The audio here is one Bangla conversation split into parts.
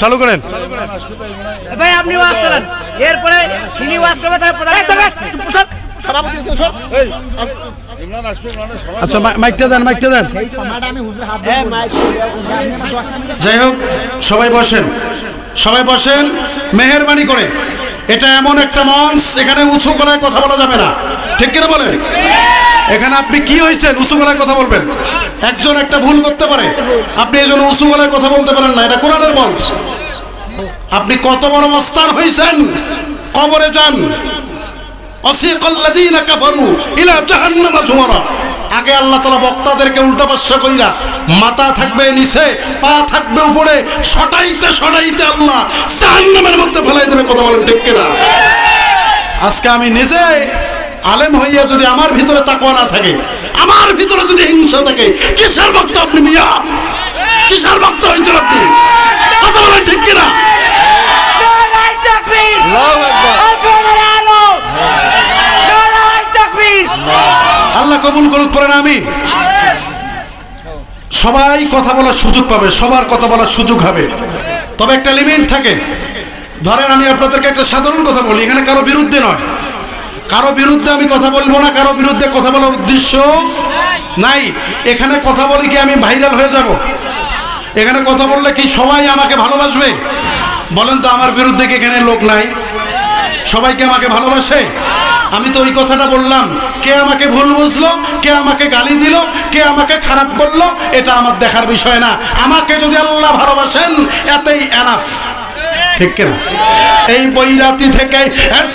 চালু করেন ভাই, আপনি ওয়াজ করেন, এরপরে তিনি ওয়াজ করবেন, তারপরে আচ্ছা মাইকটা দেন যাই হোক সবাই বসেন মেহেরবানি করে। এটা এমন একটা মঞ্চ, এখানে উঁচু গলায় কথা বলা যাবে না, ঠিক কিনা বলেন? এখানে আপনি কি হয়েছেন উঁচু গলায় কথা বলবেন? একজন একটা ভুল করতে পারে, আপনি এই জন্য উঁচু গলায় কথা বলতে পারেন না। এটা কোরআনের মঞ্চ। আপনি কত বড় মস্তান হয়েছেন, কবরে যান। অসিকাল্লাযীনা কাফারু ইলা জাহান্নামা যুমারা। আগে আল্লাহ তাআলা বক্তাদেরকে উল্টা পাশা কইরা, মাথা থাকবে নিচে, পা থাকবে উপরে, সটাইতে আল্লাহ জাহান্নামের মধ্যে ফেলাই দেবে। কথা বলেন ঠিক কিনা? আজকে আমি নিজে আলেম হইয়া যদি আমার ভিতরে তাকওয়া না থাকে, আমার ভিতরে যদি হিংসা থাকে, কিসের ভক্ত আপনি মিয়া? কিসের ভক্ত হইছেন আপনি? কথা বলেন ঠিক কিনা? আল্লাহ কবুল করুক, পড়েন আমিন। সবাই কথা বলার সুযোগ পাবে, সবার কথা বলার সুযোগ হবে, তবে একটা লিমিট থাকে। ধরেন আমি আপনাদেরকে একটা সাধারণ কথা বলি, এখানে কারো বিরুদ্ধে নয়, কারো বিরুদ্ধে আমি কথা বলবো না, কারো বিরুদ্ধে কথা বলার উদ্দেশ্য নাই। এখানে কথা বলি কি আমি ভাইরাল হয়ে যাব? এখানে কথা বললে কি সবাই আমাকে ভালোবাসবে? বলেন তো, আমার বিরুদ্ধে কি এখানে লোক নাই? সবাইকে আমাকে ভালোবাসে? আমি তো ওই কথাটা বললাম, কে আমাকে ভুল বুঝলো, কে আমাকে গালি দিল, কে আমাকে খারাপ বললো, এটা আমার দেখার বিষয় না। আমাকে যদি আল্লাহ ভালোবাসেন, এতেই এনাফ, ঠিক কিনা? এই বৈরাতি থেকে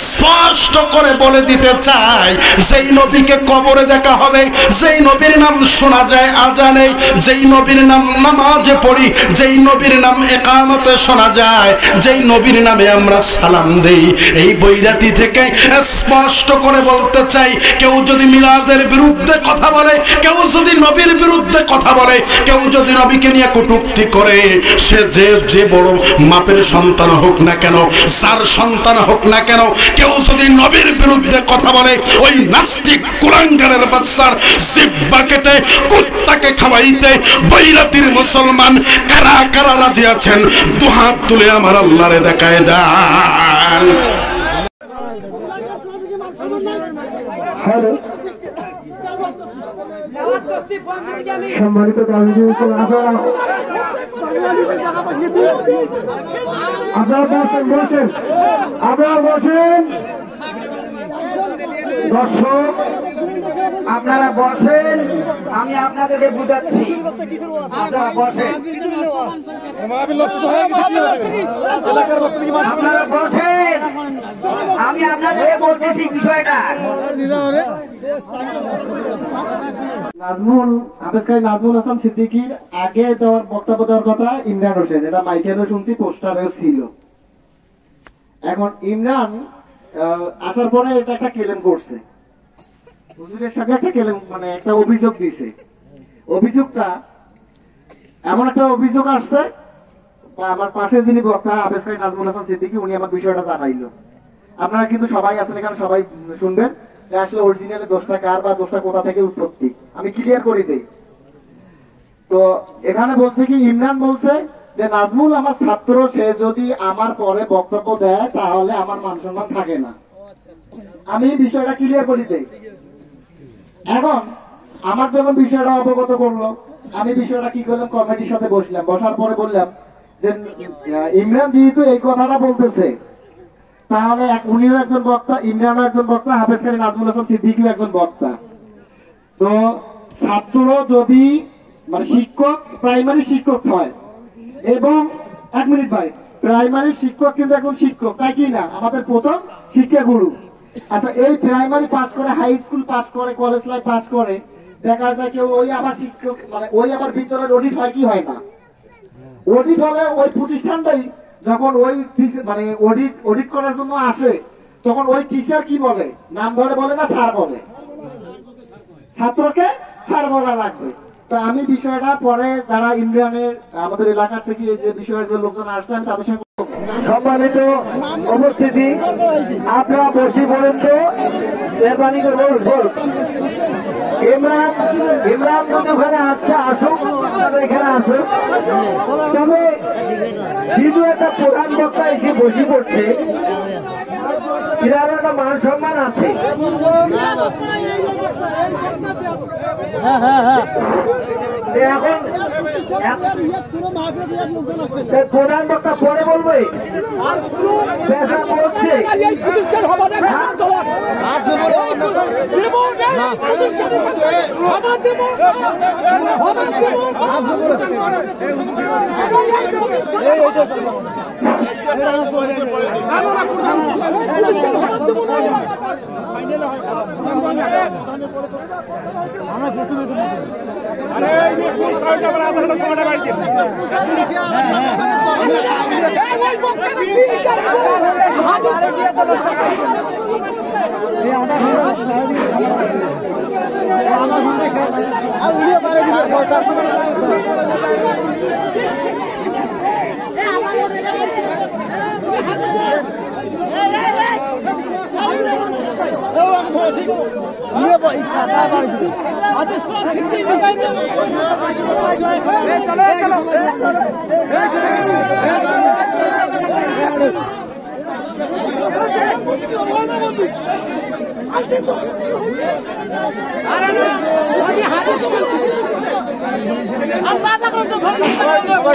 স্পষ্ট করে বলে দিতে চাই, যেই নবীকে কবরে দেখা হবে, যেই নবীর নাম শোনা যায় আজানে, যেই নবীর নাম নামাজে পড়ি, যেই নবীর নাম ইকামতে শোনা যায়, যেই নবীর নামে আমরা সালাম দেই, এই বৈরাতি থেকে স্পষ্ট করে বলতে চাই, কেউ যদি মিলাদের বিরুদ্ধে কথা বলে, কেউ যদি নবীর বিরুদ্ধে কথা বলে, কেউ যদি নবীকে নিয়ে কটূক্তি করে, সে যে বড় মাপের সন্তান হোক না কেন, যার সন্তান হোক না কেন, কেউ যদি নবীর বিরুদ্ধে কথা বলে, ওই নাস্তিক কুলাঙ্গারের বাচ্চার জিহ্বা কেটে কুত্তাকে খাওয়াইতে বৈরাতির মুসলমান কারা কারা রাজি আছেন? দুহাত তুলে আমার আল্লাহরে দেখায় দেন। সম্মানিত আপনারা বসেন দর্শক, আপনারা বসেন, আমি আপনাদেরকে বুঝাচ্ছি, আপনারা বসেন, আপনারা বসেন, আমি আপনাদেরকে বলতেছি বিষয়টা। নাজমুল হাসান সিদ্দিকীর আগে দেওয়ার বক্তব্য দেওয়ার কথা ইমরান হোসেন, এটা মাইকেলও শুনছি, পোস্টারেও ছিল। এখন ইমরান আসার পরে এটা একটা কেলেম করছে, হুজুরের সাথে একটা কেলেম, মানে একটা অভিযোগ দিছে। অভিযোগটা এমন একটা অভিযোগ আসছে, আমার পাশে যিনি বক্তা আবেদকারী নাজমুল হাসান সিদ্দিকী, উনি আমার বিষয়টা জানাইলো। আপনারা কিন্তু সবাই আছেন এখানে, সবাই শুনবেন যে আসলে অরিজিনালি দোষটা কার বা দোষটা কোথা থেকে উৎপত্তি, আমি ক্লিয়ার করে দেই। তো এখানে বলছে কি, ইমরান বলছে যে নাজমুল আমার ছাত্র, সে যদি আমার পরে বক্তব্য দেয় তাহলে আমার মান সম্মান থাকে না। আমি বিষয়টা ক্লিয়ার করে দেই। এখন আমার যখন বিষয়টা অবগত করলো, আমি বিষয়টা কি করলাম, কমিটির সাথে বসলাম, বসার পরে বললাম যে ইমরান যেহেতু এই কথাটা বলতেছে, তাহলে উনিও একজন বক্তা, ইমরানও একজন বক্তা, হাফেজকারী নাজমুল হাসান সিদ্দিকীও একজন বক্তা। তো ছাত্র যদি মানে শিক্ষক, প্রাইমারি শিক্ষক হয়, এবং 1 মিনিট ভাই, প্রাইমারি শিক্ষক কিন্তু এখন শিক্ষক, তাই কি না? আমাদের প্রথম শিক্ষা গুরু। আচ্ছা এই প্রাইমারি পাস করে, হাই স্কুল পাস করে, কলেজ লাইফ পাস করে, দেখা যায় কেউ ওই আবার শিক্ষক মানে ওই আবার ভিতরের অডিট হয় কি হয় না? অডিট হলে ওই প্রতিষ্ঠানটাই যখন ওই মানে অডিট করার জন্য আসে, তখন ওই টিচার কি বলে? নাম ধরে বলে না স্যার বলে? ছাত্রকে স্যার বলা লাগবে। তো আমি বিষয়টা পরে যারা ইমরানের আমাদের এলাকার থেকে যে বিষয়গুলো লোকজন আসছে আমি তাদের সঙ্গে সম্মানিত উপস্থিতি, আপনারা বসে পড়েন তো, মেহরবানি করে বলুন। ইমরান যদি ওখানে আসছে আসুক, এখানে আসুক। তবে শুধু একটা প্রধান বক্তা এসে বসে পড়ছে, এর একটা মান সম্মান আছে। এখন প্রধান বক্তা পরে বলবে দেখা করছে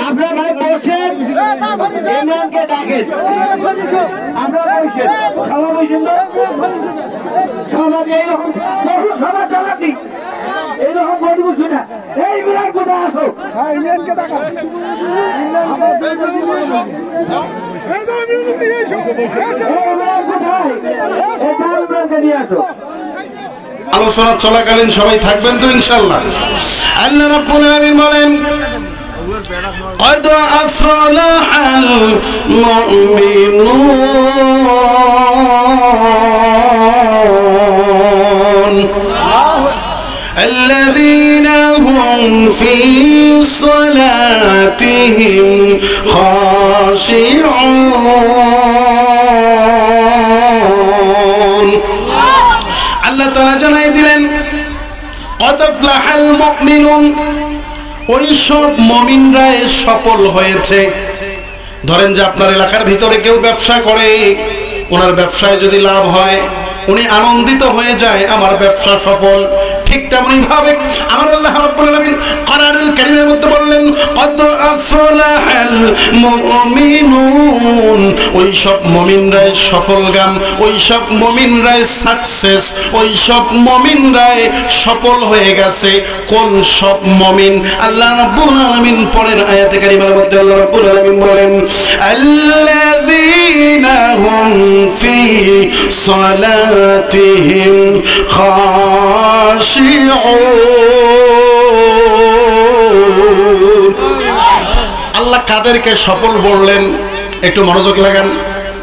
আপনার ভাই বসেন, ইমরানকে ডাকেন। আমরা বসেন, সবাই বসেন তো। সমাজে এইরকম বহু সভা চালাচ্ছি, এইরকম বলবো শুনে এই ইমরান কোথায় আসো? ইমরানকে ডাকা, নিয়ে আসো। আলোচনা চলাকালীন সবাই থাকবেন তো ইনশাআল্লাহ। আল্লাহ রাব্বুল আলামিন বলেন قد أفلح المؤمنون الذين هم في صلاتهم خاشعون আল্লাহ তাআলা জানাই দিলেন قد أفلح المؤمنون ওই সব মুমিনরা সফল হয়েছে। ধরেন যে আপনার এলাকার ভিতরে কেউ ব্যবসা করে, ওনার ব্যবসায় যদি লাভ হয় উনি আনন্দিত হয়ে যায়, আমার ব্যবসা সফল। ঠিক তেমনি ভাবে আমার আল্লাহ রাব্বুল আলামিন কোরআনুল কারীমের মধ্যে বললেন কদ আফলাহাল মুমিনুন, ওই সব মুমিনরা সফলগাম, ওই সব মুমিনরা সাকসেস, ওই সব মুমিনরা সফল হয়ে গেছে। কোন সব মুমিন? আল্লাহ রাব্বুল আলামিন পরের আয়াতে কারিমার মধ্যে আল্লাহ রাব্বুল আলামিন বলেন আল্লাযীনা হুম ফি সালাতিহিম আল্লাহ কাদেরকে সফল বললেন একটু মনোযোগ লাগান।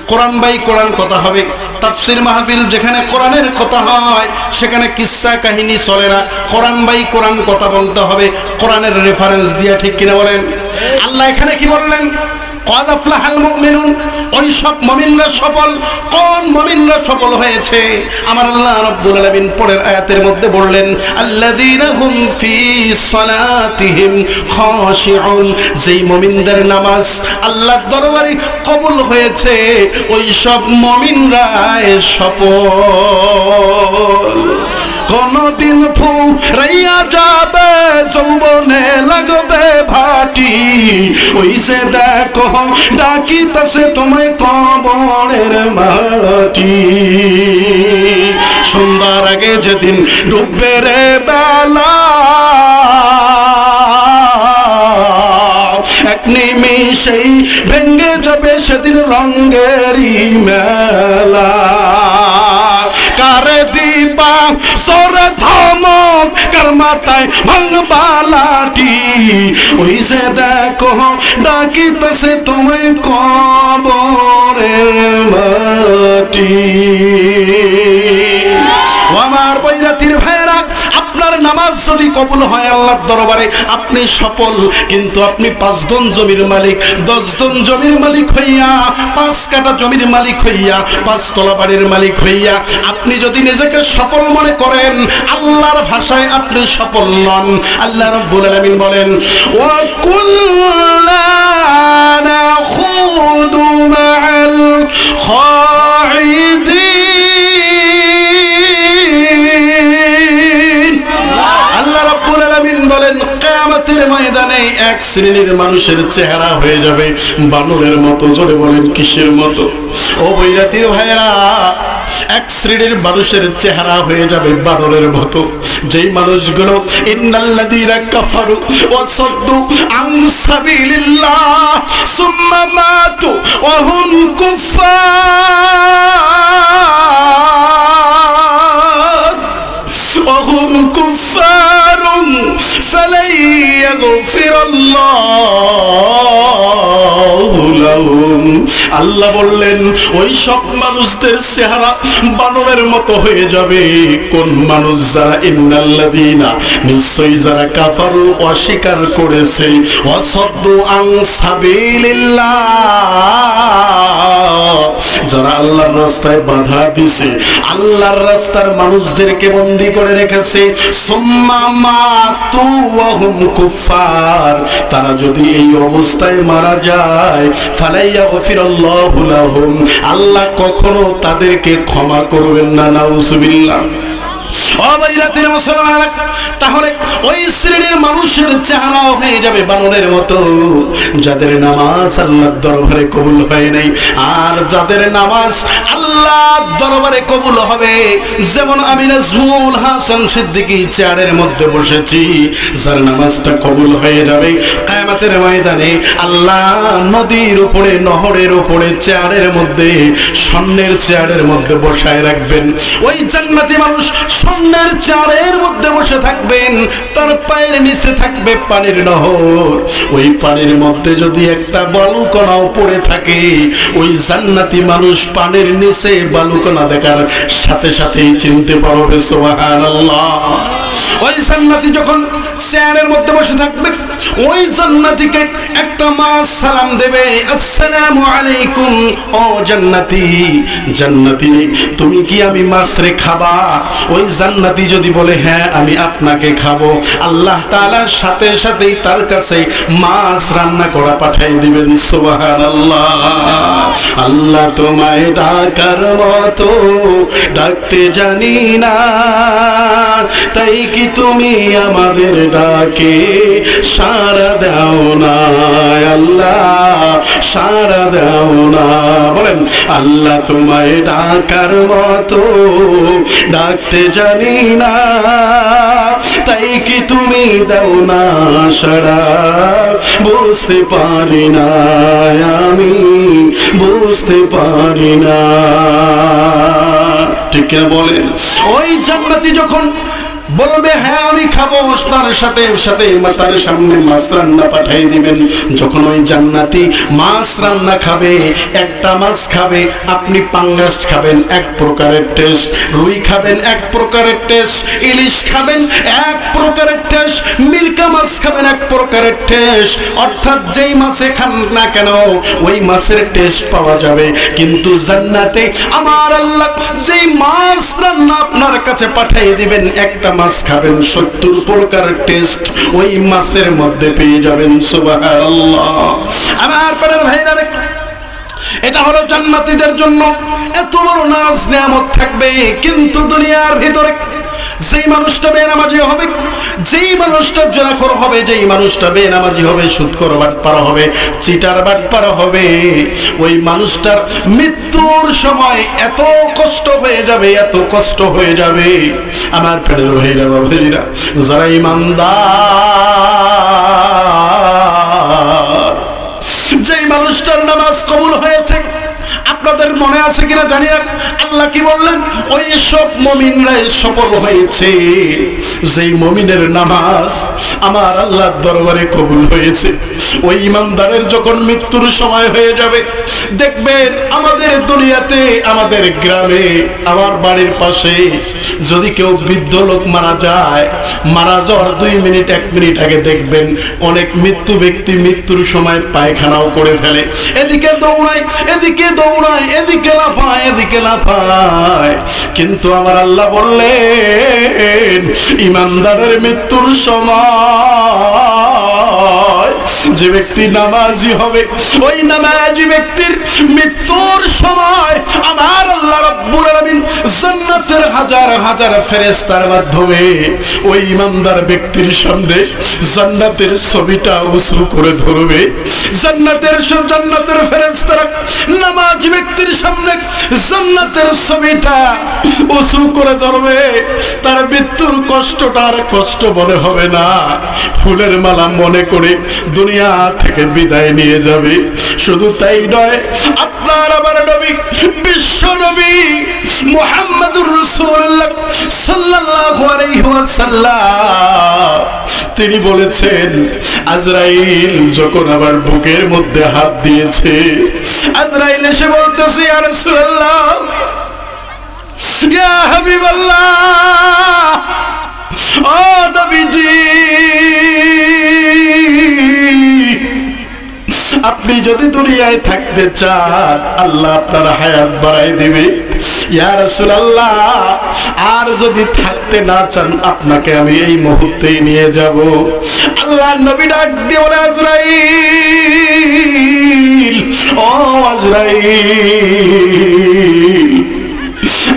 কোরআন বাই কোরআন কথা হবে। তাফসীর মাহফিল যেখানে কোরআনের কথা হয় সেখানে কিসসা কাহিনী চলে না, কোরআন বাই কোরআন কথা বলতে হবে, কোরআনের রেফারেন্স দিয়ে। ঠিক কিনা বলেন? আল্লাহ এখানে কি বললেন? قد أفلح المؤمنون, ওই সব মুমিনরা সফল। কোন মুমিনরা সফল হয়েছে? আমার আল্লাহ রাব্বুল আলামিন পরের আয়াতের মধ্যে বললেন আল্লাযীনা হুম ফি সালাতিহিম খাশিউন, যেই মুমিনদের নামাজ আল্লাহর দরবারে কবুল হয়েছে ওই সব মুমিনরা সফল। কোনদিন ফুরাইয়া যাবে যৌবনে লাগবে ভাটি, ওই সে দেখো ডাকিতেছে তোমায় কবরের মাটি। সন্ধ্যার আগে যেদিন ডুববে রে বেলা, এক নিমিষেই ভেঙে যাবে সেদিন রঙেরই মেলা। মাথায় ভাঙবা লাঠি, ওই যে দেখো ডাকিতেছে তোমায় কবরের মাটি। ও আমার বৈরাতির ভাইরা, আপনার নামাজ যদি কবুল হয় আল্লাহর দরবারে আপনি সফল, কিন্তু আপনি 5 জন জমির মালিক, 10 জন জমির মালিক হইয়া, 5 কাঠা জমির মালিক হইয়া, 5 তলা বাড়ির মালিক হইয়া আপনি যদি নিজেকে সফল মনে করেন, আল্লাহর ভাষায় আপনি সফল নন। আল্লাহ রাব্বুল আলামিন বলেন, ওয়া কুল্লা নাখুদু মা'আল খাইদিন। আল্লাহ রাব্বুল আলামিন বলেন, কিয়ামতের ময়দানে এক শ্রেণীর মানুষের চেহারা হয়ে যাবে বানরের মতো। জোরে বলেন কিসের মতো? ও বৈরাতির ভাইরা, এক শ্রেণীর মানুষের চেহারা হয়ে যাবে বানরের মতো, যেই মানুষগুলো ইন্নাল্লাযীনা কাফারু ওয়া সাদ্দু আন সাবিলিল্লাহ সুম্মা মাতু ওয়া হুম কুফফার ওয়া হুম কুফফারুন ফালাই ইয়াগফিরাল্লাহু লাহুম। আল্লাহ বললেন ওই সব মানুষদের চেহারা বানরের মতো হয়ে যাবে। কোন মানুষ? যারা ইন্নাল্লাযীনা, নিশ্চয়ই যারা কাফারু, অস্বীকার করেছে, ওয়া সাদ্দু আন সাবিলিল্লাহ, যারা আল্লাহর রাস্তায় বাধা দিছে, আল্লাহর রাস্তার মানুষদেরকে বন্দী করে রেখেছে, সুম্মা মাতু ওয়া হুম কুফফার, তারা যদি এই অবস্থায় মারা যায়, ফালাই ইয়াগফিরাল্লাহু লাহুম, আল্লাহ কখনো তাদেরকে ক্ষমা করবেন না। নাউযুবিল্লাহ। অবৈরাতের মুসলমানেরা, তাহলে ওই শ্রেণীর মানুষের চেহারা হয়ে যাবে বানরের মতো, যাদের নামাজ আল্লাহর দরবারে কবুল হয় নাই। আর যাদের নামাজ আল্লাহর দরবারে কবুল হবে, যেমন আমি নাজমুল হাসান সিদ্দিকী চেয়ারের মধ্যে বসেছি, যার নামাজটা কবুল হয়ে যাবে কিয়ামতের ময়দানে আল্লাহ নদীর উপরে, নহরের উপরে চেয়ারের মধ্যে, স্বর্ণের চেয়ারের মধ্যে বসায় রাখবেন। ওই জান্নাতি মানুষ স্বর্ণের চেয়ারের মধ্যে বসে থাকবেন, তার পায়ের নিচে থাকবে পানির নহর। ওই পানির মধ্যে যদি একটা বালুকণাও পড়ে থাকে, ওই জান্নাতি মানুষ পানির নিচে বালুকণা দেখার সাথে সাথেই চিনতে পারবে। সুবহানাল্লাহ। ওই জান্নাতি যখন চেয়ারের মধ্যে বসে থাকবে, ওই জান্নাতিকে একটা মাছ সালাম দেবে, আসসালামু আলাইকুম। ও জান্নাতি, জান্নাতি তুমি কি আমি মাছ রে খাবা? ওই জান্নাতি যদি বলে হ্যাঁ আমি আপনাকে খাবো, আল্লাহ তাআলার সাথে সাথেই তার কাছে মাছ রান্না করা পাঠিয়ে দিবেন। সুবহানাল্লাহ। আল্লাহ তোমায় ডাকার মতো ডাকতে জানি না, তাই কি তুমি আমাদের ডাকে সাড়া দাও না? আল্লাহ সাড়া দাও না। বলেন, আল্লাহ তোমায় ডাকার মতো ডাকতে জানি না, তাই কি তুমি দাও না সাড়া? বুঝতে পারি না আমি, বুঝতে পারি না। ঠিক বলেন? ওই জান্নাতি যখন বলবে হ্যাঁ আমি খাবো, তার সাথে সাথে তার সামনে মাছ রান্না পাঠিয়ে দিবেন। যখন ওই জান্নাতি মাছ রান্না খাবে, একটা মাছ খাবে, আপনি পাঙ্গাস খাবেন এক প্রকারের টেস্ট, রুই খাবেন এক প্রকারের টেস্ট, ইলিশ খাবেন এক প্রকারের টেস্ট, মিরকা মাছ খাবেন এক প্রকারের টেস্ট। অর্থাৎ যেই মাছে খান না কেন ওই মাছের টেস্ট পাওয়া যাবে। কিন্তু জান্নাতে আমার আল্লাহ যেই মাছ রান্না আপনার কাছে পাঠিয়ে দিবেন, একটা মাছ খাবেন 70 প্রকারের টেস্ট ওই মাছের মধ্যে পেয়ে যাবেন। সুবহানাল্লাহ। আমার প্রিয় ভাইরা, এটা হলো জান্নাতীদের জন্য এত বড় নাজ নিয়ামত থাকবে। কিন্তু দুনিয়ার ভিতরে যেই মানুষটা বেনামাজি হবে, যেই মানুষটা জেনাখোর হবে, যেই মানুষটা বেনামাজি হবে, সুদখোর বাটপার হবে, চিটার বাটপার হবে, ওই মানুষটার মৃত্যুর সময় এত কষ্ট হয়ে যাবে, এত কষ্ট হয়ে যাবে। আমার প্রিয় ভাইরা বাবাজিরা, যারা ইমানদার, যেই মানুষটার নামাজ কবুল হয়েছে, আপনাদের মনে আছে কিনা জানি না, আল্লাহ কি বললেন? ওই সব মুমিনরা সফল হয়েছে যেই মুমিনের নামাজ আমার আল্লাহর দরবারে কবুল হয়েছে। ওই ইমানদারের যখন মৃত্যুর সময় হয়ে যাবে, দেখবেন আমাদের দুনিয়াতে, আমাদের গ্রামে, আমার বাড়ির পাশে যদি কেউ বৃদ্ধ লোক মারা যায়, মারা যাওয়ার 2 মিনিট 1 মিনিট আগে দেখবেন অনেক মৃত্যু ব্যক্তি মৃত্যুর সময় পায়খানাও করে ফেলে, এদিকে দৌড়ায়, এদিকে দৌড়ায়, এদিকে লাফায়, এদিকে লাফায়। কিন্তু আমার আল্লাহ বললেন ইমানদারের মৃত্যুর সময় যে ব্যক্তি নামাজি হবে, ওই নামাজি ব্যক্তির মৃত্যুর সময় আমার আল্লাহ রাব্বুল আলামিন জান্নাতের হাজার হাজার ফেরেশতার মাধ্যমে ওই ইমানদার ব্যক্তির সামনে জান্নাতের ছবিটা উঁচু করে ধরবে। জান্নাতের ফেরেশতারা নামাজি ব্যক্তির সামনে জান্নাতের ছবিটা উঁচু করে ধরবে। তার মৃত্যুর কষ্টটা আর কষ্ট মনে হবে না, ফুলের মালা মনে করে দুনিয়া থেকে বিদায় নিয়ে যাবে। শুধু তাই নয়, আপনার আমার নবী, বিশ্ব নবী মুহাম্মদুর রাসূলুল্লাহ সাল্লাল্লাহু আলাইহি ওয়াসাল্লাম তিনি বলেছেন, আজরাইল যখন আমার বুকের মধ্যে হাত দিয়েছে, আজরাইল এসে বলতেছে, ইয়া রাসূলুল্লাহ, ইয়া হাবিবাল্লাহ, ও নবীজি, আপনি যদি দুনিয়ায় থাকতে চান আল্লাহ আপনার হায়াত বাড়াই দিবে। ইয়া রাসূলুল্লাহ, আর যদি থাকতে না চান আপনাকে আমি এই মুহূর্তেই নিয়ে যাব। আল্লাহর নবী ডাক দিয়ে বলে, আজরাইল, ও আজরাইল,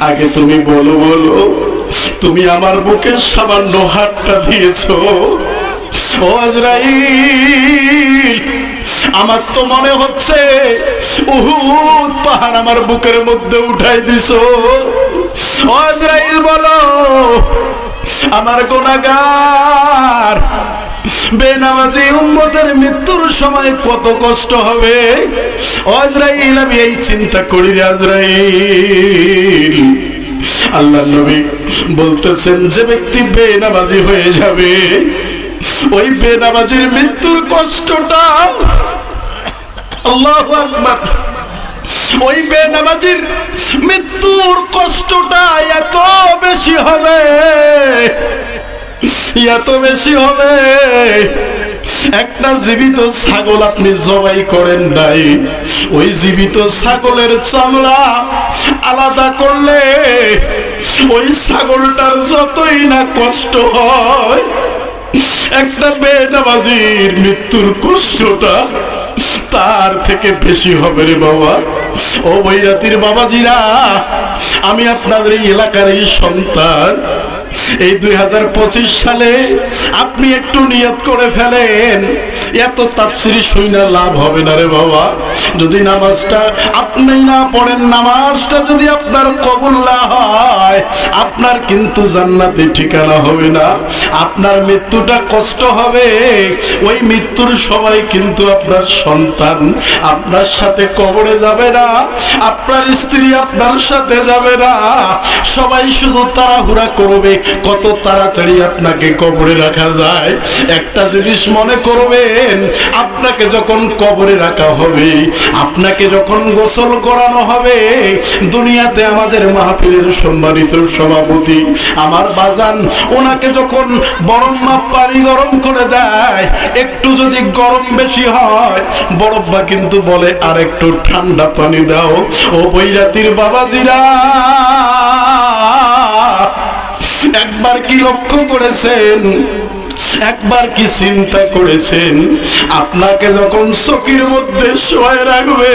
আগে তুমি বলো, তুমি আমার বুকে সামান্য হাতটা দিয়েছো। ও আজরাইল, আমার তো মনে হচ্ছে উহুদ পাহাড় আমার বুকের মধ্যে উঠাই দিছো। ও আজরাইল বলো, আমার গুনাহগার বেনামাজি উম্মতের মৃত্যুর সময় কত কষ্ট হবে। ও আজরাইল, আমি এই চিন্তা করি রে আজরাইল। আল্লাহ নবী বলতেছেন, যে ব্যক্তি বেনামাজি হয়ে যাবে ওই বেনামাজির মৃত্যুর কষ্টটা, আল্লাহু আকবার, ওই বেনামাজির মৃত্যুর কষ্টটা এত বেশি হবে, এত বেশি হবে। একটা জীবিত ছাগল আপনি জবাই করেন নাই, ওই জীবিত ছাগলের চামড়া আলাদা করলে ওই ছাগলটার যতই না কষ্ট হয়, একটা বেনামাজির মৃত্যুর কষ্টটা তার থেকে বেশি হবে রে বাবা। ও বৈরাতির বাবাজিরা, আমি আপনাদের এই এলাকার এই সন্তান, এই 2025 সালে আপনি একটু নিয়ত করে ফেলেন, এত তাফসীর শুনে লাভ হবে না রে বাবা। যদি নামাজটা আপনি না পড়েন, নামাজটা যদি আপনার কবুল না হয়, আপনার কিন্তু জান্নাতে ঠিকানা হবে না, আপনার মৃত্যুটা কষ্ট হবে। ওই মৃত্যুর সময় কিন্তু আপনার সন্তান আপনার সাথে কবরে যাবে না, আপনার স্ত্রী আপনার সাথে যাবে না, সবাই শুধু তাড়াহুড়া করবে কত তাড়াতাড়ি আপনাকে কবরে রাখা যায়। একটা জিনিস মনে করবেন, আপনাকে যখন কবরে রাখা হবে, আপনাকে যখন গোসল করানো হবে, দুনিয়াতে আমাদের মাহফিলের সম্মানিত সভাপতি আমার বাজান, ওনাকে যখন বরফ মাপ পানি গরম করে দেয়, একটু যদি গরম বেশি হয় বরফবা কিন্তু বলে আর একটু ঠান্ডা পানি দাও। ও বৈরাতির বাবাজিরা, একবার কি লক্ষ্য করেছেন, একবার কি চিন্তা করেছেন, আপনাকে যখন চকির মধ্যে শোয়ায় রাখবে,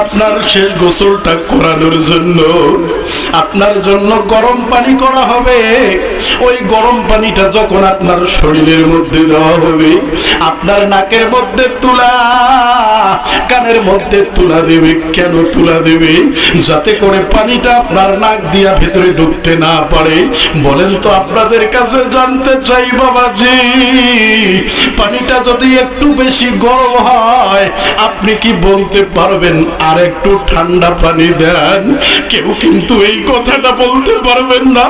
আপনার শেষ গোসলটা করানোর জন্য আপনার জন্য গরম পানি করা হবে, ওই গরম পানিটা যখন আপনার শরীরের মধ্যে দেওয়া হবে, আপনার নাকের মধ্যে তুলা, কানের মধ্যে তুলা দেবে। কেন তুলা দেবে? যাতে করে পানিটা আপনার নাক দিয়া ভেতরে ঢুকতে না পারে। বলেন তো, আপনাদের কাছে জানতে চাই বাবাজি, পানিটা যদি একটু বেশি গরম হয়, আপনি কি বলতে পারবেন পাবেন আর একটু ঠান্ডা পানি দেন। কেউ কিন্তু এই কথাটা বলতে পারবেন না,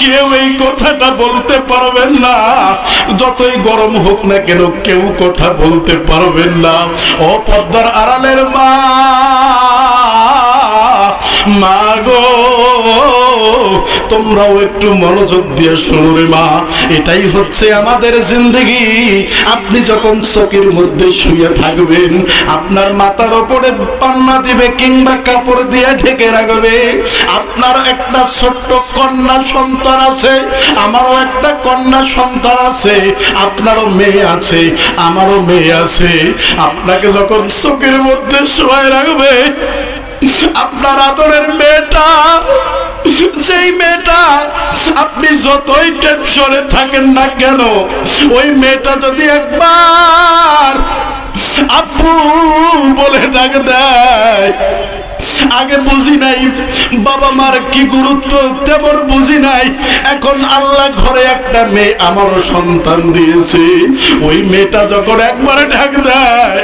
কেউ এই কথাটা বলতে পারবেন না। যতই গরম হোক না কেন কেউ কথা বলতে পারবেন না। ও পর্দার আড়ালের মা, মা গো, তোমরাও একটু মনোযোগ দিয়ে শোনো রে মা। এটাই হচ্ছে আমাদের জিন্দেগি। আপনি যখন চোখের মধ্যে শুয়ে থাকবেন, আপনার মাথার উপরে পান্না দিবে কিংবা কাপড় দিয়ে ঢেকে রাখবে। আপনার একটা ছোট্ট কন্যা সন্তান আছে, আমারও একটা কন্যা সন্তান আছে, আপনারও মেয়ে আছে, আমারও মেয়ে আছে। আপনাকে যখন চোখের মধ্যে শুয়ে রাখবে, আপনার আদরের মেয়েটা, যেই মেয়েটা আপনি যতই টেনশনে থাকেন না কেন, ওই মেয়েটা যদি একবার আপু বলে ডাক দেয়, আগে বুঝি নাই বাবা মার কি গুরুত্ব, তেমন বুঝি নাই। এখন আল্লাহ ঘরে একটা মেয়ে আমারও সন্তান দিয়েছে। ওই মেয়েটা যখন একবারে ডাক দেয়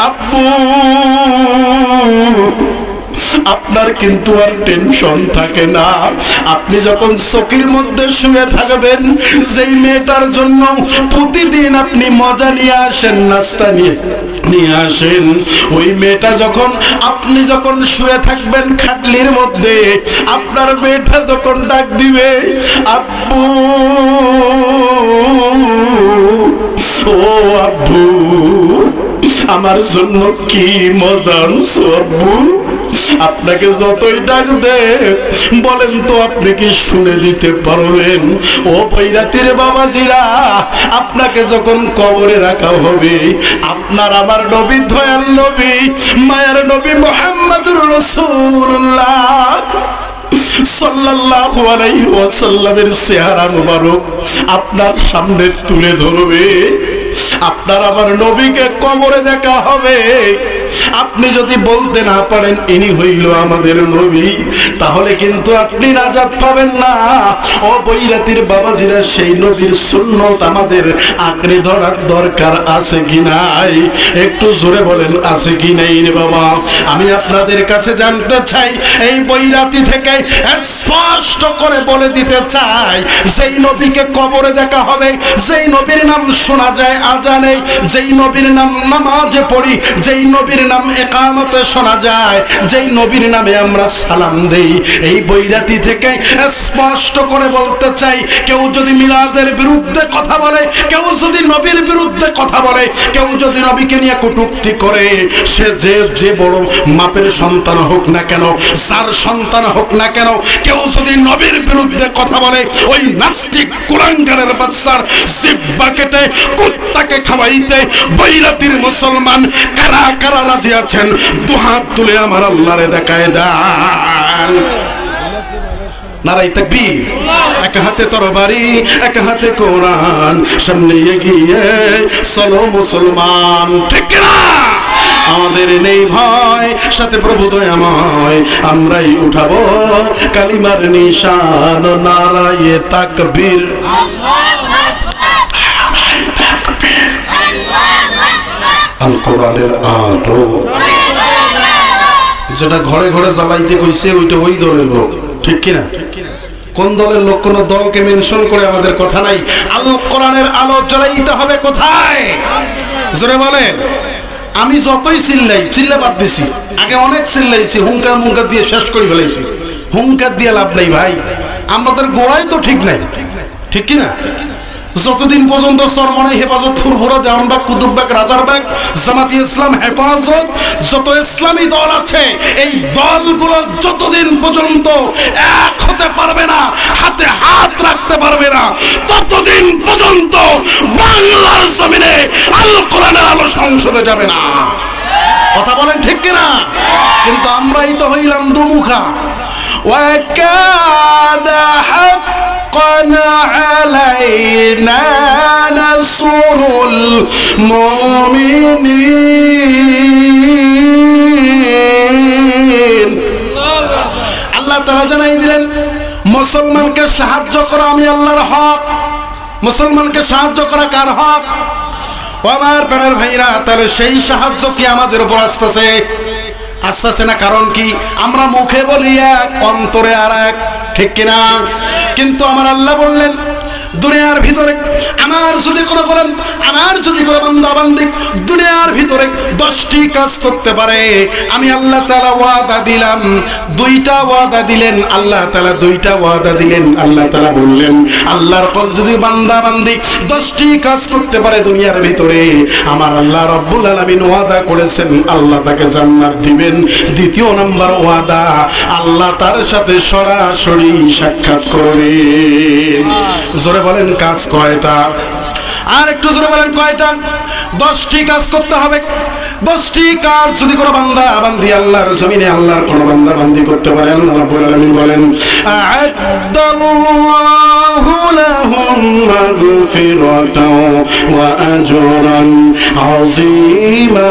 আপু, আপনার কিন্তু আর টেনশন থাকে না। আপনি যখন চোখের মধ্যে শুয়ে থাকবেন, যেই মেয়েটার জন্য প্রতিদিন আপনি মজা নিয়ে আসেন, নাস্তা নিয়ে আসেন, ওই মেয়েটা যখন আপনি যখন শুয়ে থাকবেন খাটলির মধ্যে, আপনার মেয়েটা যখন ডাক দিবে আব্বু, ও আব্বু, আমার জন্য কি মজা আনছো আব্বু। আপনাকে যতই ডাক দে, বলেন তো আপনি কি শুনে দিতে পারবেন? ও বৈরাতির বাবাজিরা, আপনাকে যখন কবরে রাখা হবে, আপনার আমার নবী, দয়াল নবী, মায়ের নবী মুহাম্মদুর রাসূলুল্লাহ সাল্লাল্লাহু আলাইহি ওয়াসাল্লামের চেহারা মুবারক আপনার সামনে তুলে ধরবে। আপনার আমার নবীকে কবরে দেখা হবে। আপনি যদি বলতে না পারেন ইনি হইল আমাদের নবী, তাহলে কিন্তু আপনি নাজাত পাবেন না। ও বৈরাতির বাবাজিরা, সেই নবীর সুন্নত আমাদের আঁকড়ে ধরার দরকার আছে কি নাই? একটু জোরে বলেন আছে কি নাই রে বাবা। আমি আপনাদের কাছে জানতে চাই, এই বৈরাতি থেকে স্পষ্ট করে বলে দিতে চাই, যেই নবীকে কবরে দেখা হবে, যেই নবীর নাম শোনা যায় আজানে, যেই নবীর নাম নামাজে পড়ি, যেই নবীর নাম ইকামতে শোনা যায়, যেই নবীর নামে আমরা সালাম দেই, এই বৈরাতি থেকে স্পষ্ট করে বলতে চাই, কেউ যদি মিলাদের বিরুদ্ধে কথা বলে, কেউ যদি নবীর বিরুদ্ধে কথা বলে, কেউ যদি নবীকে নিয়ে কটূক্তি করে, সে যে বড় মাপের সন্তান হোক না কেন, যার সন্তান হোক না কেন, কেউ যদি নবীর বিরুদ্ধে কথা বলে, ওই নাস্তিক কুলাঙ্গারের বাচ্চার জিহ্বা কেটে কুত্তাকে খাওয়াইতে বৈরাতির মুসলমান কারা কারা রাজি আছেন? দুহাত তুলে আমার আল্লাহরে দেখায় দেন। নারাই তাকবীর। এক হাতে তরবারি, এক হাতে কোরআন, সামনে এগিয়ে চলো মুসলমান। ঠিক না? আমাদের নেই ভয়, সাথে প্রভু দয়াময়, আমরাই উঠাবো কালিমার নিশান। নারায়ে তাকবীর। আল কোরআনের আলো যেটা ঘরে ঘরে জ্বালাইতে কইছে, ওইটা ওই দলের লোক। ঠিক কিনা? কোন দলের লোক? কোন দলকে মেনশন করে আমাদের কথা নাই। আল কোরআনের আলো জ্বালাইতে হবে কোথায়? জোরে বলেন। আমি যতই চিল্লা বাদ দিছি, আগে অনেক চিল্লাইছি, হুঙ্কার মুঙ্কার দিয়ে শেষ করে ফেলাইছি। হুঙ্কার দিয়ে লাভ নাই ভাই, আমাদের গোড়াই তো ঠিক নাই। ঠিক কিনা? যতদিন পর্যন্ত চরমনাই হেফাজত, ফুরফুরা, দেওয়ানবাগ, কুতুববাগ, রাজারবাগ, জামাতি ইসলাম, হেফাজত, যত ইসলামী দল আছে, এই দলগুলো যতদিন পর্যন্ত এক হতে পারবে না, হাতে হাত রাখতে পারবে না, ততদিন পর্যন্ত বাংলার জমিনে আল কোরআনের আলো সংসদে যাবে না। কথা বলেন ঠিক কিনা? কিন্তু আমরাই তো হইলাম দুমুখা। ওয়াকাদা হাক্কানা আলাইনা নাসরুল মুমিনিন। আল্লাহ তাআলা জানাই দিলেন, মুসলমানকে সাহায্য করা আমি আল্লাহর হক। মুসলমানকে সাহায্য করা কার হক? আমার প্রাণের ভাইরা, তাহলে সেই সাহায্য কি আমাদের উপর আসতেছে? আসতেছে না। কারণ কি? আমরা মুখে বলি এক, অন্তরে আর এক, ঠিক কিনা? কিন্তু আমার আল্লাহ বললেন দুনিয়ার ভিতরে আমার যদি কোনো বান্দা বান্দি দুনিয়ার ভিতরে 10টি কাজ করতে পারে, আমি আল্লাহ তাআলা ওয়াদা দিলাম, 2টা ওয়াদা দিলেন আল্লাহ তাআলা, 2টা ওয়াদা দিলেন আল্লাহ তাআলা। বললেন আল্লাহর কল যদি বান্দা বান্দি 10টি কাজ করতে পারে দুনিয়ার ভিতরে, আমার আল্লাহ রব্বুল আলামিন ওয়াদা করেছেন আল্লাহ তাকে জান্নাত দিবেন। দ্বিতীয় নাম্বার ওয়াদা, আল্লাহ তার সাথে সরাসরি সাক্ষাৎ করবেন। জোরে বলেন কাজ কয়টা? আর একটু জোরে বলেন কয়টা? 10টি কাজ করতে হবে। 10টি কাজ যদি কোনো বান্দা বান্দি আল্লাহর জমিনে আল্লাহর কোনো বান্দা বান্দি করতে পারে, আল্লাহ রাব্বুল আলামিন বলেন আ'আদ্দাল্লাহু লাহুম মাগফিরাতাও ওয়া আজরান আযীমা।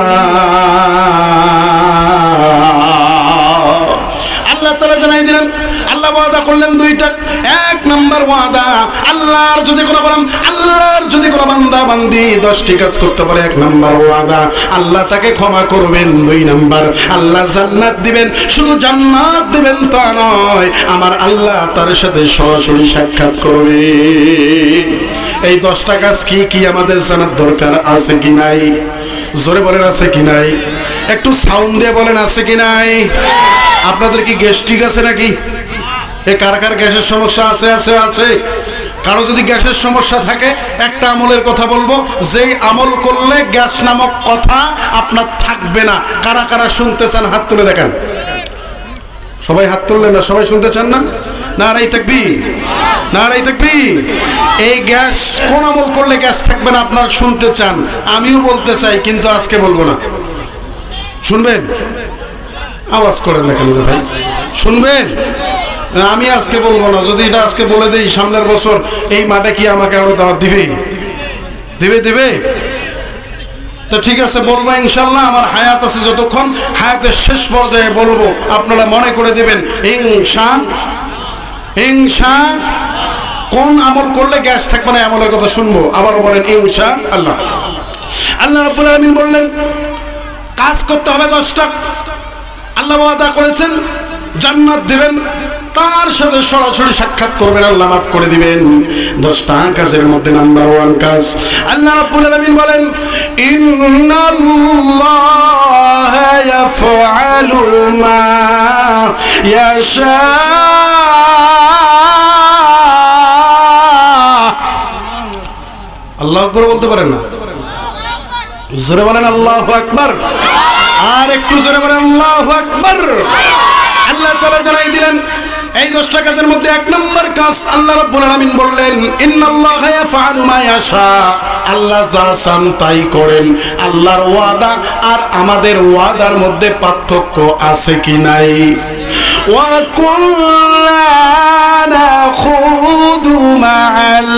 আল্লাহ তাআলা জানাই দিলেন, আল্লাহ ওয়াদা করলেন 2টা। 1 নাম্বার ওয়াদা, আল্লাহর যদি কোনো বান্দা বান্দি 10টি কাজ করতে পারে, 1 নাম্বার ওয়াদা আল্লাহ তাকে ক্ষমা করবেন। 2 নাম্বার আল্লাহ জান্নাত দিবেন। শুধু জান্নাত দিবেন তা নয়, আমার আল্লাহ তার সাথে সরাসরি সাক্ষাৎ করবে। এই 10টা কাজ কি কি আমাদের জানার দরকার আছে কি নাই? জোরে বলেন আছে কি নাই? একটু সাউন্ড দিয়ে বলেন আছে কি নাই? আপনাদের কি গ্যাস্ট্রিক আছে নাকি? কার কার গ্যাসের সমস্যা আছে? আছে আছে। কারো যদি গ্যাসের সমস্যা থাকে, একটা আমলের কথা বলবো, যেই আমল করলে গ্যাস নামক কথা আপনার থাকবে না। কারা কারা শুনতে চান হাত তুলে দেখান। সবাই হাত তুললেন না? সবাই শুনতে চান না? নারাই তাকবীর, নারাই তাকবীর। এই গ্যাস কোন আমল করলে গ্যাস থাকবে না আপনারা শুনতে চান? আমিও বলতে চাই, কিন্তু আজকে বলবো না। শুনবেন? আওয়াজ করেন না কেন ভাই? শুনবেন? আমি আজকে বলবো না। যদি এটা আজকে বলে দেই, সামনের বছর এই মাঠে কি আমাকে আরো দাওয়াত দিবে? দিবে? তো ঠিক আছে, বলবো ইনশাল্লাহ। আমার হায়াত আছে যতক্ষণ, হায়াতের শেষ পর্যায়ে বলবো। আপনারা মনে করে দিবেন ইনশা কোন আমল করলে গ্যাস থাকবে না, আমলের কথা শুনবো। আবারও বলেন ইনশাআল্লাহ। আল্লাহ রাব্বুল আলামিন বললেন কাজ করতে হবে 10টা। আল্লাহ ওয়াদা করেছেন জান্নাত দিবেন, তার সাথে সরাসরি সাক্ষাৎ করবেন, আল্লাহ মাফ করে দিবেন। 10টা কাজের মধ্যে নাম্বার 1 কাজ, আল্লাহ রাব্বুল আলামিন বলেন ইন্নাল্লাহা ইয়াফআলু মা ইয়াশা। আল্লাহু আকবার বলতে পারেন না? জোরে বলেন আল্লাহু আকবার। আর একটু জোরে বলেন আল্লাহু আকবার। আল্লাহ তাআলা জানাই দিলেন এই 10টা কাজের মধ্যে 1 নম্বর কাজ, আল্লাহ রাব্বুল আলামিন বললেন ইন্নাল্লাহা ইয়াফআলু মা ইয়াশা। আল্লাহ যা চান তাই করেন। আল্লাহর ওয়াদা আর আমাদের ওয়াদার মধ্যে পার্থক্য আছে কি নাই? ওয়া কুল্লানা খুদু মাআল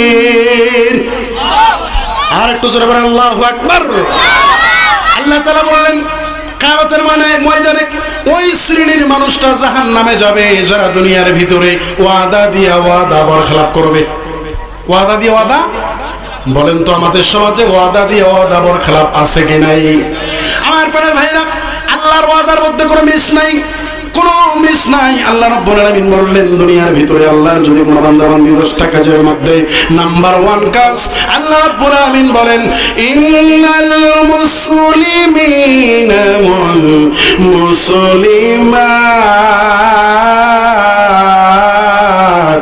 খাইদিন। আর একটু জোরে বলেন আল্লাহু আকবার। আল্লাহ তাআলা বললেন কিয়ামতের ময়দানে ওই শ্রেণীর মানুষটা জাহান্নামে যাবে যারা দুনিয়ার ভিতরে ওয়াদা দিয়ে ওয়াদা বরখেলাপ করবে। ওয়াদা দিয়ে ওয়াদা, বলেন তো আমাদের সমাজে ওয়াদা দিয়ে ওয়াদা বরখেলাপ আছে কি নাই? আমার প্রাণের ভাইরা, আল্লাহর ওয়াদার মধ্যে কোনো মিস নাই, কোনো মিস নাই। আল্লাহ রাব্বুল আলামিন বললেন দুনিয়ার ভিতরে আল্লাহর যদি কোনো বান্দা বান্দি 10টা কাজের মধ্যে নাম্বার 1 কাজ, আল্লাহ রাব্বুল আলামিন বলেন ইন্নাল মুসলিমিনা ওয়াল মুসলিমাত।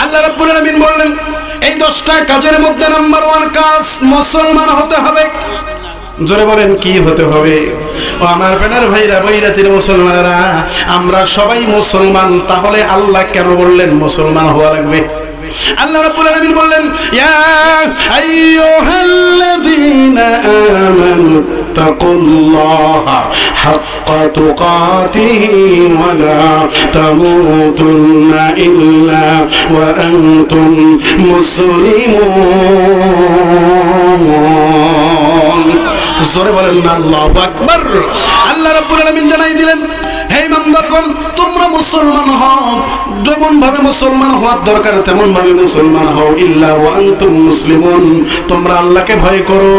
আল্লাহ রাব্বুল আলামিন বললেন এই 10টা কাজের মধ্যে নাম্বার 1 কাজ মুসলমান হতে হবে। জোরে বলেন কি হতে হবে? ও আমার প্রাণের ভাইরা, বৈরাতির মুসলমানেরা, আমরা সবাই মুসলমান, তাহলে আল্লাহ কেন বললেন মুসলমান হওয়া লাগবে? আল্লাহ রাব্বুল আলামিন বললেন ইয়া আইয়ুহাল্লাযীনা আমানু তাকুল্লাহা হাক্কা তুকাতিহি ওয়া লা তামুতুন্না ইল্লা ওয়া আনতুম মুসলিমুন। জোরে বলেন আল্লাহু আকবার। আল্লাহ রাব্বুল আলামিন জানাই দিলেন হে বান্দাগণ, তোমরা মুসলমান হও, যেমন ভাবে মুসলমান হওয়ার দরকার তেমন ভাবে মুসলমান হও। ইল্লা ওয়া আনতুম মুসলিমুন, তোমরা আল্লাহকে ভয় করো,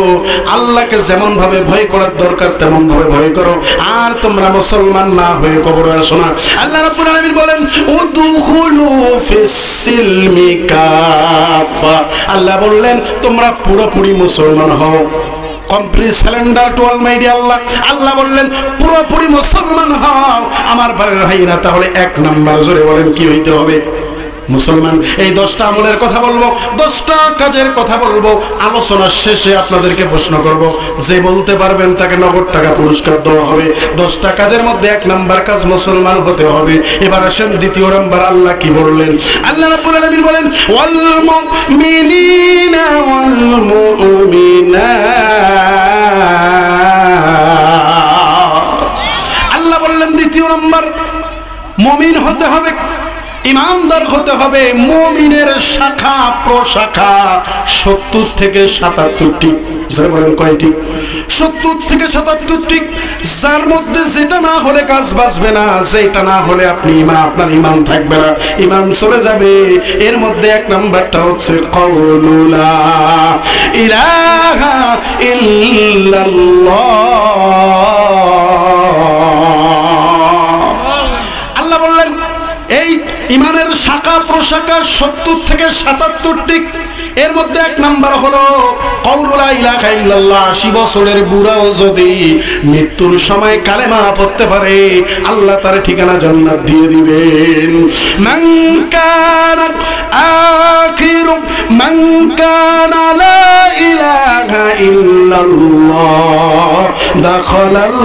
আল্লাহকে যেমন ভাবে ভয় করার দরকার তেমন ভাবে ভয় করো, আর তোমরা মুসলমান না হয়ে কবরে আসো না। আল্লাহ রাব্বুল আলামিন বলেন উদখুলু ফিস সিলমি কাফা, আল্লাহ বললেন তোমরা পুরোপুরি মুসলমান হও, কমপ্লিট সারেন্ডার টু অলমাইটি আল্লাহ। আল্লাহ বললেন পুরোপুরি মুসলমান হও আমার ভাইরা। তাহলে এক নাম্বার জোরে বলেন কি হইতে হবে? মুসলমান। এই 10টা আমলের কথা বলবো, 10টা কাজের কথা বলবো। আলোচনার শেষে আপনাদেরকে প্রশ্ন করব, যে বলতে পারবেন তাকে নগদ টাকা পুরস্কার দেওয়া হবে। 10টা কাজের মধ্যে 1 নাম্বার কাজ মুসলমান হতে হবে। এবার আসেন 2 নাম্বার আল্লাহ কি বললেন। আল্লাহ রাব্বুল আলামিন বলেন ওয়াল মুমিনিনা ওয়াল মুমিনাত। আল্লাহ বললেন 2 নাম্বার মুমিন হতে হবে, ইমানদার হতে হবে। মুমিনের শাখা প্রশাখা 70 থেকে 77টি। যারা বলেন কয়টি? 70 থেকে 77টি। যার মধ্যে যেটা না হলে কাজ বাঁচবে না, যেটা না হলে আপনি আপনার ইমান থাকবে না, ইমান চলে যাবে। এর মধ্যে 1 নাম্বারটা হচ্ছে কাউলু লা ইলাহা ইল্লাল্লাহ। আল্লাহ বললেন এই ইমানের শাখা প্রশাখা 70 থেকে 77টি। এর মধ্যে 1 নাম্বার হলো কাউলু লা ইলাহা ইল্লাল্লাহ। 80 বছরের বুড়াও যদি মৃত্যুর সময় কালেমা পড়তে পারে আল্লাহ তার ঠিকানা জান্নাত দিয়ে দিবেন। মান কানা আখিরু মান কানা লা ইলাহা ইল্লাল্লাহ দাখালাল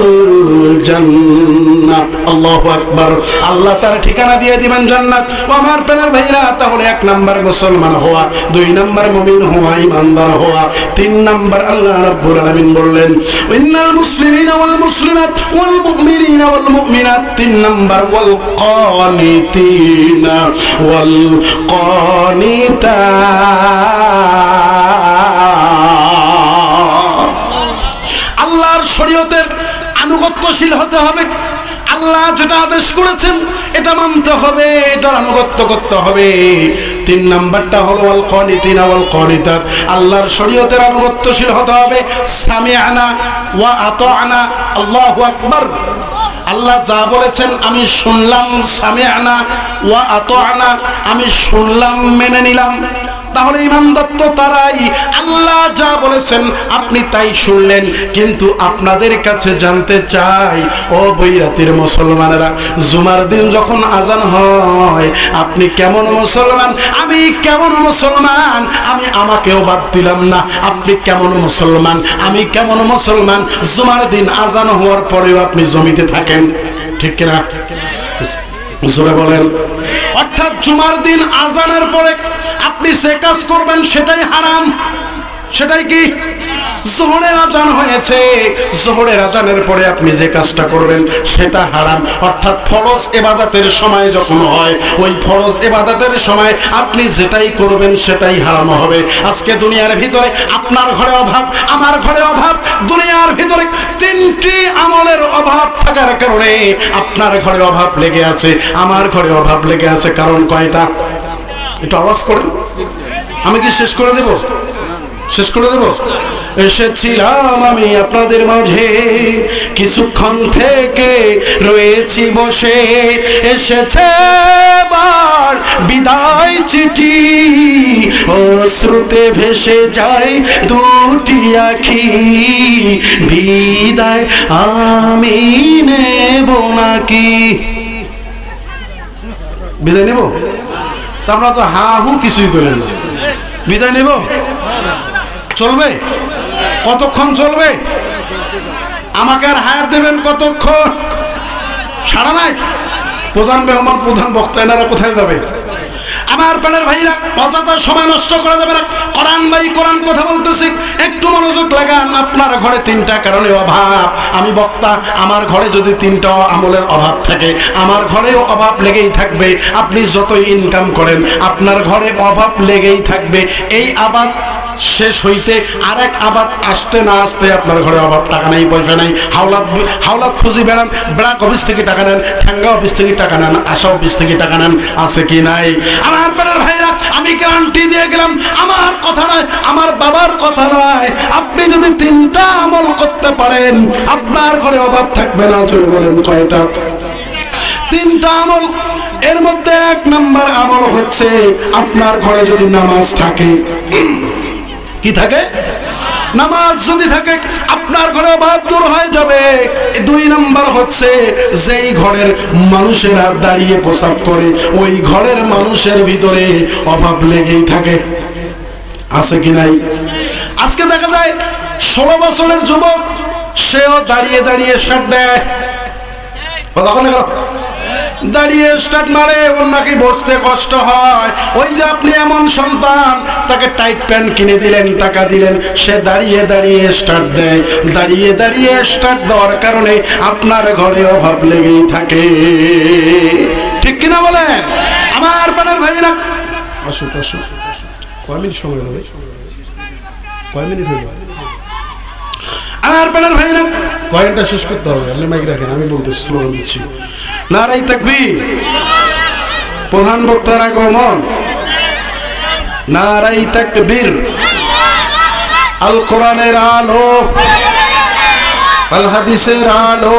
জান্নাহ। আল্লাহু আকবার। আল্লাহ তার ঠিকানা দিয়ে দিবেন জান্নাত। আমার প্রাণের ভাইরা, তাহলে 1 নাম্বার মুসলমান হওয়া, 2 নাম্বার মুমিন হওয়া, ইমানদার হওয়া, 3 নাম্বার আল্লাহ রাব্বুল আলামিন বললেন ইন্নাল মুসলিমিনা ওয়াল মুসলিমাত ওয়াল মুমিনিনা ওয়াল মুমিনাত। 3 নাম্বার ওয়াল কানিতিনা ওয়াল কানিতাত। আল্লাহর শরীয়তের আনুগত্যশীল হতে হবে। আল্লাহ যেটা আদেশ করেছেন এটা মানতে হবে, এটার আনুগত্য করতে হবে। 3 নাম্বারটা হলো ওয়াল কানিতিনা ওয়াল কানিতাত। আল্লাহর শরীয়তের আনুগত্যশীল হতে হবে। সামিআনা ওয়া আতা'না। আল্লাহু আকবার। আল্লাহ যা বলেছেন আমি শুনলাম, সামিআনা ওয়া আতা'না, আমি শুনলাম মেনে নিলাম। তাহলে ইমানদার তো তারাই আল্লাহ যা বলেছেন আপনি তাই শুনলেন। কিন্তু আপনাদের কাছে জানতে চাই ও বৈরাতির মুসলমানেরা, জুমার দিন যখন আজান হয় আপনি কেমন মুসলমান, আমি কেমন মুসলমান? আমি আমাকেও বাদ দিলাম না। আপনি কেমন মুসলমান, আমি কেমন মুসলমান? জুমার দিন আজান হওয়ার পরেও আপনি জমিতে থাকেন, ঠিক কিনা? জোরে বলেন। অর্থাৎ জুমার দিন আজানের পরে আপনি যে কাজ করবেন সেটাই হারাম। সেটাই কি? যোহরের আজান হয়েছে, যোহরের আজানের পরে আপনি যে কাজটা করবেন সেটা হারাম। অর্থাৎ ফরজ ইবাদতের সময় যখন হয় ওই ফরজ ইবাদতের সময় আপনি যেটাই করবেন সেটাই হারাম হবে। আজকে দুনিয়ার ভিতরে আপনার ঘরে অভাব, আমার ঘরে অভাব, দুনিয়ার ভিতরে 3টি আমলের অভাব থাকার কারণে আপনার ঘরে অভাব লেগে আছে, আমার ঘরে অভাব লেগে আছে। কারণ কয়টা? একটু আওয়াজ করেন। আমি কি শেষ করে দেব? শেষ করে দেব? এসেছিলাম আমি আপনাদের মাঝে, কিছুক্ষণ থেকে রয়েছি বসে, এসেছে বার বিদায় চিঠি, অশ্রুতে ভেসে যায় 2টি আখি, বিদায় আমি নেব নাকি? বিদায় নেব? তা আমরা তো হা হু কিছুই করলেন না। বিদায় নেব? চলবে? কতক্ষণ চলবে? আমাকে আর হায়াত দেবেন কতক্ষণ? সারা নাই? প্রধান মেহমান, প্রধান বক্তা, এনারা কোথায় যাবে? আমার প্রাণের ভাইরা, অযথা সময় নষ্ট করা যাবে না। কোরআন ভাই কোরআন কথা বলতেছি, একটু মনোযোগ লাগান। আপনার ঘরে 3টা কারণে অভাব। আমি বক্তা, আমার ঘরে যদি 3টা আমলের অভাব থাকে আমার ঘরেও অভাব লেগেই থাকবে। আপনি যতই ইনকাম করেন আপনার ঘরে অভাব লেগেই থাকবে। এই আবাদ শেষ হইতে আরেক আবাদ আসতে না আসতে আপনার ঘরে অভাব, টাকা নেই, পয়সা নেই, হাওলাত খুঁজি বেড়ান, ব্রাক অফিস থেকে টাকা নেন, ঠ্যাঙ্গা অফিস থেকে টাকা নেন, আশা অফিস থেকে টাকা নেন, আছে কি নাই? আমার প্রাণের ভাইরা, আমি গ্যারান্টি দিয়ে গেলাম, আমার কথা নয়, আমার বাবার কথা নয়, আপনি যদি 3টা আমল করতে পারেন আপনার ঘরে অভাব থাকবে না। চলে বলেন কয়টা? 3টা আমল। এর মধ্যে 1 নাম্বার আমল হচ্ছে আপনার ঘরে যদি নামাজ থাকে। কি থাকে? নামাজ যদি থাকে আপনার ঘরে অভাব দূর হয়ে যাবে। 2 নাম্বার হচ্ছে যেই ঘরের মানুষেরা দাঁড়িয়ে প্রসাব করে ওই ঘরের মানুষের ভিতরে অভাব লেগেই থাকে, আছে কি নাই? আজকে দেখা যায় 16 বছরের যুবক, সেও দাঁড়িয়ে দাঁড়িয়ে শার্ট দেয়, দাঁড়িয়ে স্টার্ট মারে, ওর নাকি বসতে কষ্ট হয়। ওই যে আপনি এমন সন্তান, তাকে টাইট প্যান্ট কিনে দিলেন, টাকা দিলেন, সে দাঁড়িয়ে দাঁড়িয়ে স্টার্ট দেয়। দাঁড়িয়ে দাঁড়িয়ে স্টার্ট দেওয়ার কারণে আপনার ঘরে অভাব লেগেই থাকে, ঠিক কিনা বলেন? আমার প্রাণের ভাইরা, আসুক আসুক, কয় মিনিট সময় হবে? কয় মিনিট হইল? আমার প্রাণের ভাইরা, পয়েন্টটা শেষ করতে হবে। আপনি মাইক রাখেন, আমি বলতেছি, স্লোগান দিচ্ছি। নারাই তাকবীর, প্রধান বক্তার আগমন, নারাই তাকবীর, আল কোরআনের আলো, আল হাদিসের আলো।